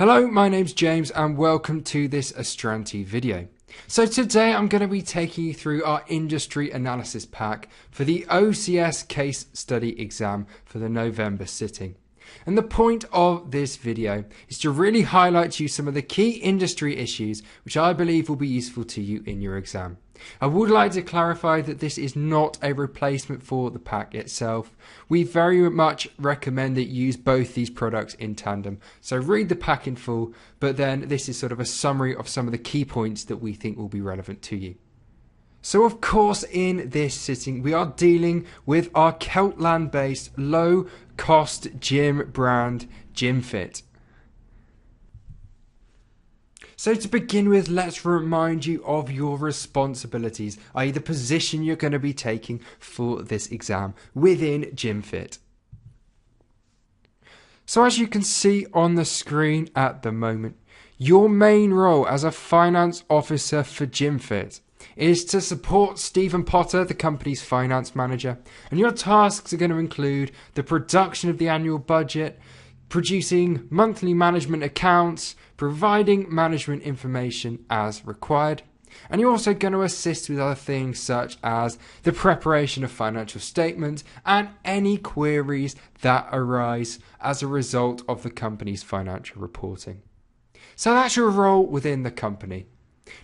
Hello, my name's James and welcome to this Astranti video. So today I'm going to be taking you through our industry analysis pack for the OCS case study exam for the November sitting. And the point of this video is to really highlight to you some of the key industry issues which I believe will be useful to you in your exam. I would like to clarify that this is not a replacement for the pack itself. We very much recommend that you use both these products in tandem. So read the pack in full, but then this is sort of a summary of some of the key points that we think will be relevant to you. So of course in this sitting we are dealing with our Keltland based low cost gym brand GymFit. So to begin with, let's remind you of your responsibilities, i.e. the position you're going to be taking for this exam within GymFit. So as you can see on the screen at the moment, your main role as a finance officer for GymFit is to support Stephen Potter, the company's finance manager, and your tasks are going to include the production of the annual budget, producing monthly management accounts, providing management information as required, and you're also going to assist with other things such as the preparation of financial statements and any queries that arise as a result of the company's financial reporting. So that's your role within the company.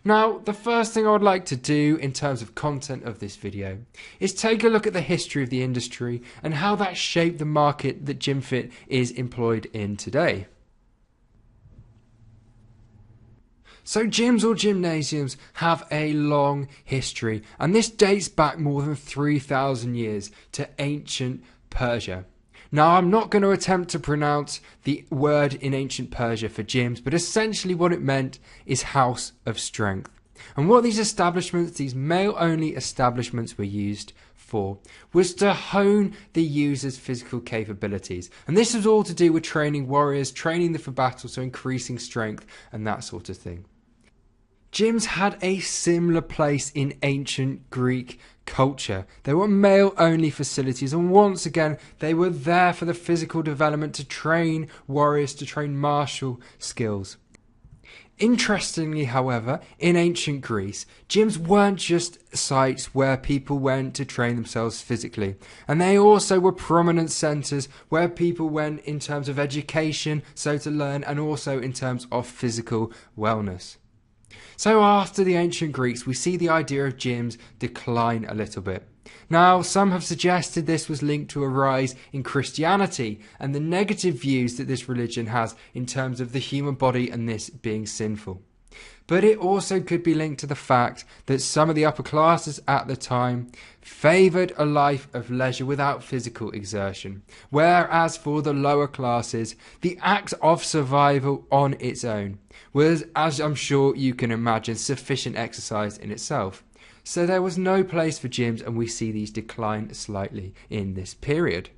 Now, the first thing I would like to do in terms of content of this video is take a look at the history of the industry and how that shaped the market that GymFit is employed in today. So gyms or gymnasiums have a long history, and this dates back more than 3,000 years to ancient Persia. Now, I'm not going to attempt to pronounce the word in ancient Persia for gyms, but essentially what it meant is house of strength. And what these establishments, these male-only establishments, were used for was to hone the user's physical capabilities. And this was all to do with training warriors, training them for battle, so increasing strength and that sort of thing. Gyms had a similar place in ancient Greek culture. They were male-only facilities, and once again they were there for the physical development, to train warriors, to train martial skills. Interestingly, however, in ancient Greece, gyms weren't just sites where people went to train themselves physically, and they also were prominent centres where people went in terms of education, so to learn, and also in terms of physical wellness. So after the ancient Greeks, we see the idea of gyms decline a little bit. Now, some have suggested this was linked to a rise in Christianity and the negative views that this religion has in terms of the human body and this being sinful. But it also could be linked to the fact that some of the upper classes at the time favoured a life of leisure without physical exertion, whereas for the lower classes, the act of survival on its own was, as I'm sure you can imagine, sufficient exercise in itself. So there was no place for gyms, and we see these decline slightly in this period.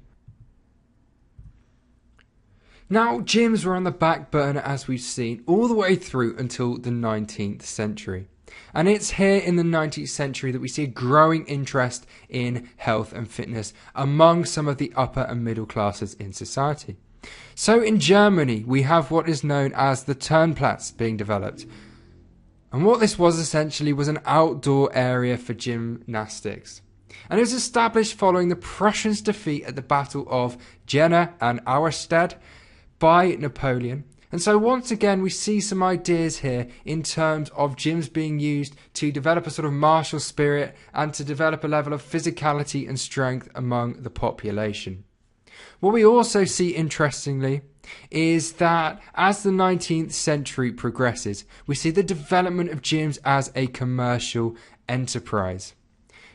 Now, gyms were on the back burner, as we've seen, all the way through until the 19th century. And it's here in the 19th century that we see a growing interest in health and fitness among some of the upper and middle classes in society. So in Germany, we have what is known as the Turnplatz being developed. And what this was essentially was an outdoor area for gymnastics. And it was established following the Prussians' defeat at the Battle of Jena and Auerstedt by Napoleon. And so once again we see some ideas here in terms of gyms being used to develop a sort of martial spirit and to develop a level of physicality and strength among the population. What we also see, interestingly, is that as the 19th century progresses, we see the development of gyms as a commercial enterprise.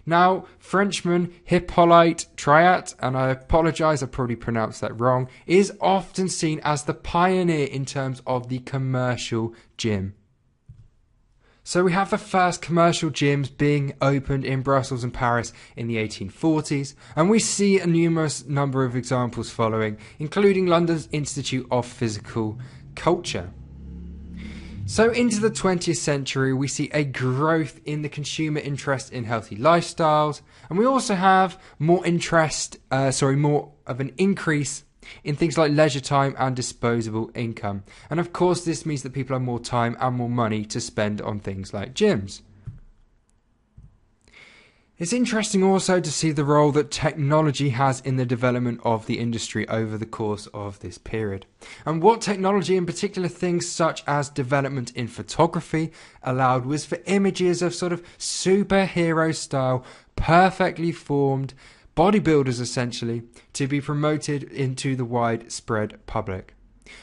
Now, Frenchman Hippolyte Triat, and I apologise, I probably pronounced that wrong, is often seen as the pioneer in terms of the commercial gym. So we have the first commercial gyms being opened in Brussels and Paris in the 1840s, and we see a numerous number of examples following, including London's Institute of Physical Culture. So into the 20th century, we see a growth in the consumer interest in healthy lifestyles, and we also have more of an increase in things like leisure time and disposable income. And of course, this means that people have more time and more money to spend on things like gyms. It's interesting also to see the role that technology has in the development of the industry over the course of this period. And what technology, in particular things such as development in photography, allowed was for images of sort of superhero style, perfectly formed bodybuilders essentially to be promoted into the widespread public.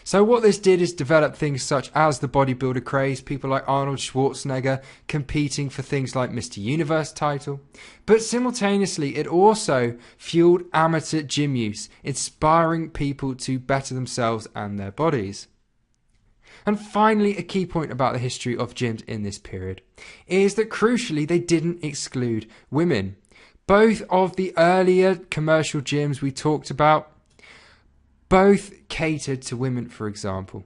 So what this did is develop things such as the bodybuilder craze, people like Arnold Schwarzenegger competing for things like Mr. Universe title. But simultaneously, it also fueled amateur gym use, inspiring people to better themselves and their bodies. And finally, a key point about the history of gyms in this period is that crucially, they didn't exclude women. Both of the earlier commercial gyms we talked about both catered to women, for example.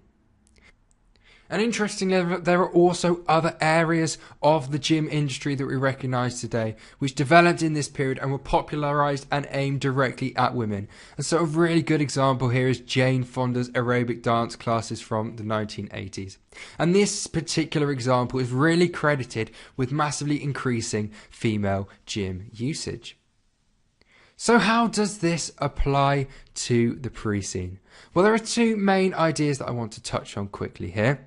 And interestingly, there are also other areas of the gym industry that we recognise today, which developed in this period and were popularised and aimed directly at women. And so a really good example here is Jane Fonda's aerobic dance classes from the 1980s. And this particular example is really credited with massively increasing female gym usage. So how does this apply to the pre-scene? Well, there are two main ideas that I want to touch on quickly here.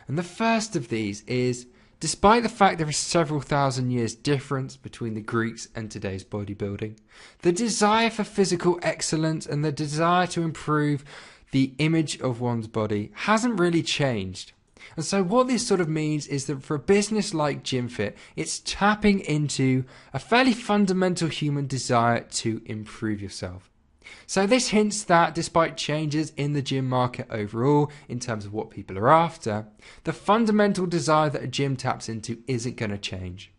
And the first of these is, despite the fact there is several thousand years difference between the Greeks and today's bodybuilding, the desire for physical excellence and the desire to improve the image of one's body hasn't really changed. And so what this sort of means is that for a business like GymFit, it's tapping into a fairly fundamental human desire to improve yourself. So this hints that despite changes in the gym market overall, in terms of what people are after, the fundamental desire that a gym taps into isn't going to change.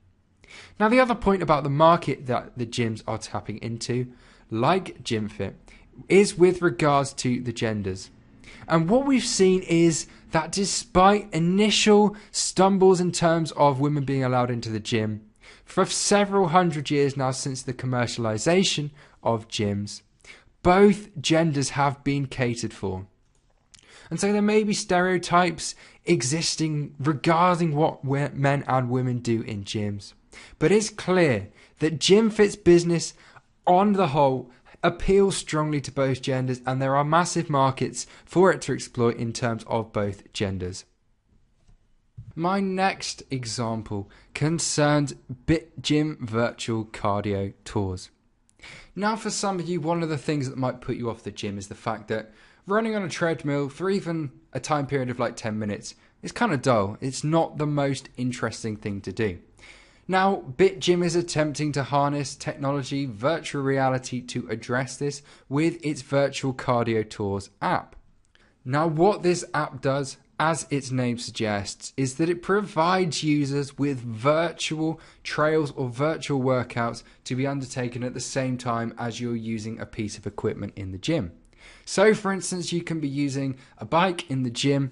Now, the other point about the market that the gyms are tapping into, like GymFit, is with regards to the genders. And what we've seen is that despite initial stumbles in terms of women being allowed into the gym, for several hundred years now since the commercialization of gyms, both genders have been catered for. And so there may be stereotypes existing regarding what men and women do in gyms. But it's clear that GymFit's business on the whole appeals strongly to both genders, and there are massive markets for it to exploit in terms of both genders. My next example concerns Gym virtual cardio tours. Now, for some of you, one of the things that might put you off the gym is the fact that running on a treadmill for even a time period of like 10 minutes is kind of dull. It's not the most interesting thing to do. Now, BitGym is attempting to harness technology, virtual reality to address this with its Virtual Cardio Tours app. Now, what this app does, as its name suggests, is that it provides users with virtual trails or virtual workouts to be undertaken at the same time as you're using a piece of equipment in the gym. So, for instance, you can be using a bike in the gym,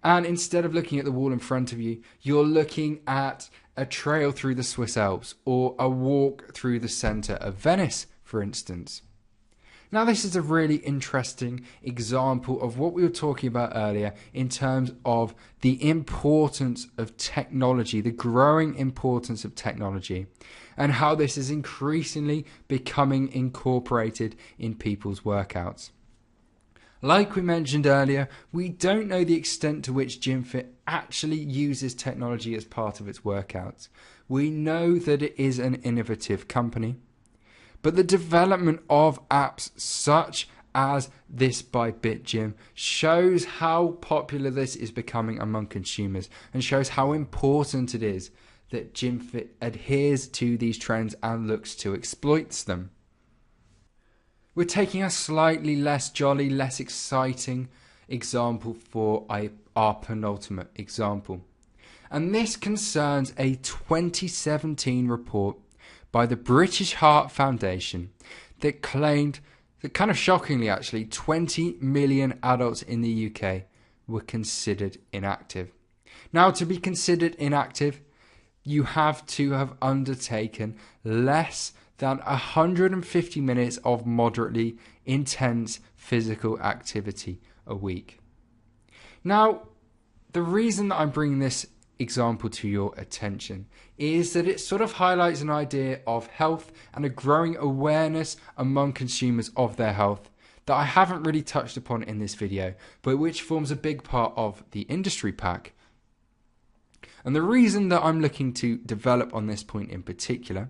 and instead of looking at the wall in front of you, you're looking at a trail through the Swiss Alps or a walk through the centre of Venice, for instance. Now, this is a really interesting example of what we were talking about earlier in terms of the importance of technology, the growing importance of technology, and how this is increasingly becoming incorporated in people's workouts. Like we mentioned earlier, we don't know the extent to which GymFit actually uses technology as part of its workouts. We know that it is an innovative company, but the development of apps such as this by BitGym shows how popular this is becoming among consumers and shows how important it is that GymFit adheres to these trends and looks to exploit them. We're taking a slightly less jolly, less exciting example for our penultimate example. And this concerns a 2017 report by the British Heart Foundation that claimed that, kind of shockingly actually, 20 million adults in the UK were considered inactive. Now, to be considered inactive, you have to have undertaken less than 150 minutes of moderately intense physical activity a week. Now, the reason that I'm bringing this example to your attention is that it sort of highlights an idea of health and a growing awareness among consumers of their health that I haven't really touched upon in this video, but which forms a big part of the industry pack. And the reason that I'm looking to develop on this point in particular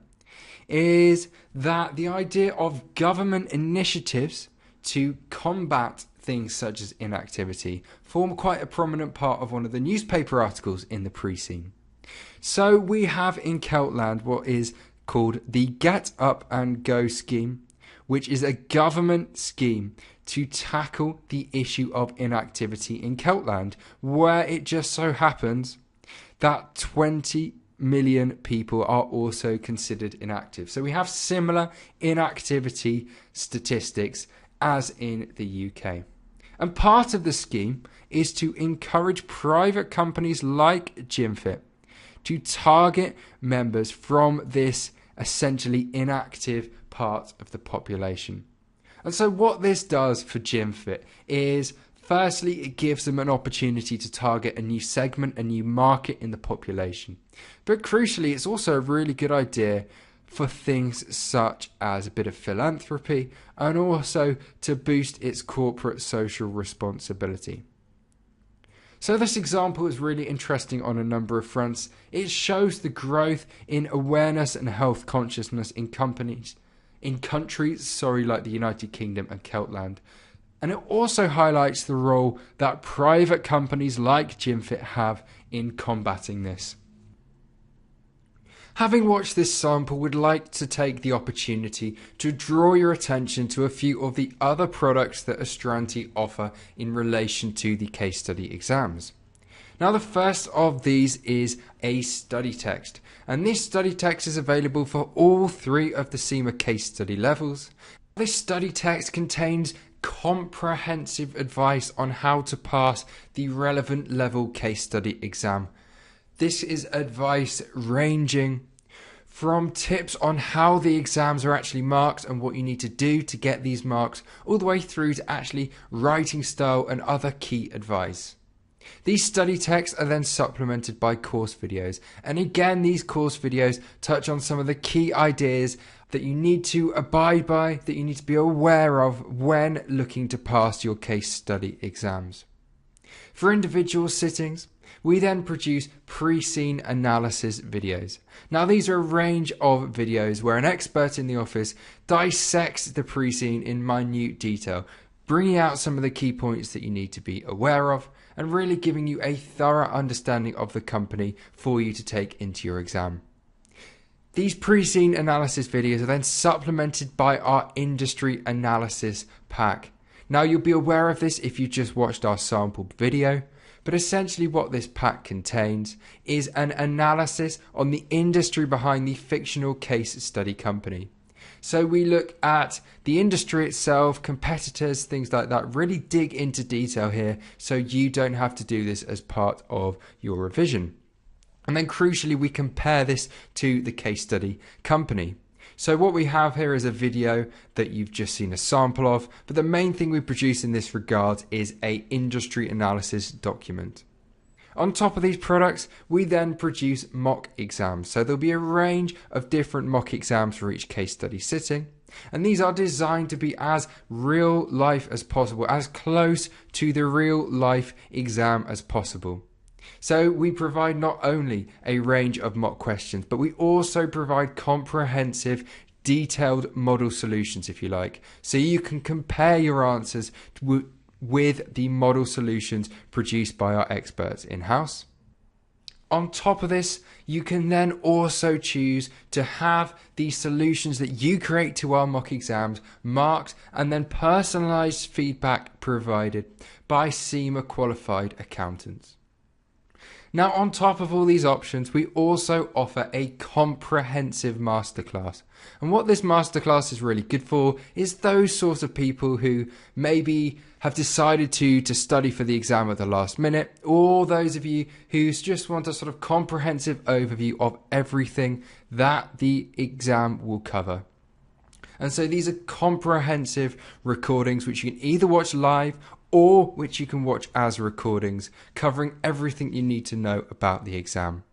is that the idea of government initiatives to combat things such as inactivity form quite a prominent part of one of the newspaper articles in the pre-scene. So we have in Celtland what is called the Get Up and Go scheme, which is a government scheme to tackle the issue of inactivity in Celtland, where it just so happens that 20 million people are also considered inactive. So we have similar inactivity statistics as in the UK. And part of the scheme is to encourage private companies like GymFit to target members from this essentially inactive part of the population. And so what this does for GymFit is, firstly, it gives them an opportunity to target a new segment, a new market in the population. But crucially, it's also a really good idea for things such as a bit of philanthropy and also to boost its corporate social responsibility. So this example is really interesting on a number of fronts. It shows the growth in awareness and health consciousness in countries like the United Kingdom and Celtland. And it also highlights the role that private companies like GymFit have in combating this. Having watched this sample, we'd like to take the opportunity to draw your attention to a few of the other products that Astranti offer in relation to the case study exams. Now, the first of these is a study text, and this study text is available for all three of the CIMA case study levels. This study text contains comprehensive advice on how to pass the relevant level case study exam. This is advice ranging from tips on how the exams are actually marked and what you need to do to get these marks, all the way through to actually writing style and other key advice. These study texts are then supplemented by course videos, and again these course videos touch on some of the key ideas that you need to abide by, that you need to be aware of when looking to pass your case study exams. For individual sittings, we then produce pre-scene analysis videos. Now, these are a range of videos where an expert in the office dissects the pre-scene in minute detail, bringing out some of the key points that you need to be aware of and really giving you a thorough understanding of the company for you to take into your exam. These pre-scene analysis videos are then supplemented by our industry analysis pack. Now, you'll be aware of this if you just watched our sample video, but essentially what this pack contains is an analysis on the industry behind the fictional case study company. So we look at the industry itself, competitors, things like that, really dig into detail here so you don't have to do this as part of your revision. And then crucially, we compare this to the case study company. So what we have here is a video that you've just seen a sample of, but the main thing we produce in this regard is an industry analysis document. On top of these products, we then produce mock exams. So there'll be a range of different mock exams for each case study sitting. And these are designed to be as real life as possible, as close to the real life exam as possible. So we provide not only a range of mock questions, but we also provide comprehensive, detailed model solutions, if you like. So you can compare your answers with the model solutions produced by our experts in-house. On top of this, you can then also choose to have the solutions that you create to our mock exams marked and then personalised feedback provided by CIMA qualified accountants. Now, on top of all these options, we also offer a comprehensive masterclass. And what this masterclass is really good for is those sorts of people who maybe have decided to study for the exam at the last minute, or those of you who just want a sort of comprehensive overview of everything that the exam will cover. And so these are comprehensive recordings which you can either watch live or which you can watch as recordings, covering everything you need to know about the exam.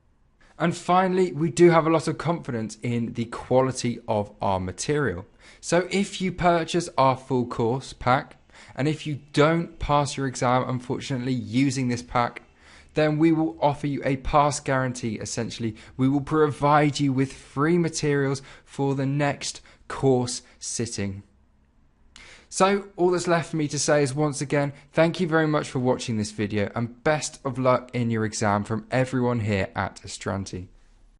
And finally, we do have a lot of confidence in the quality of our material. So if you purchase our full course pack, and if you don't pass your exam, unfortunately, using this pack, then we will offer you a pass guarantee. Essentially, we will provide you with free materials for the next course sitting. So all that's left for me to say is, once again, thank you very much for watching this video, and best of luck in your exam from everyone here at Astranti.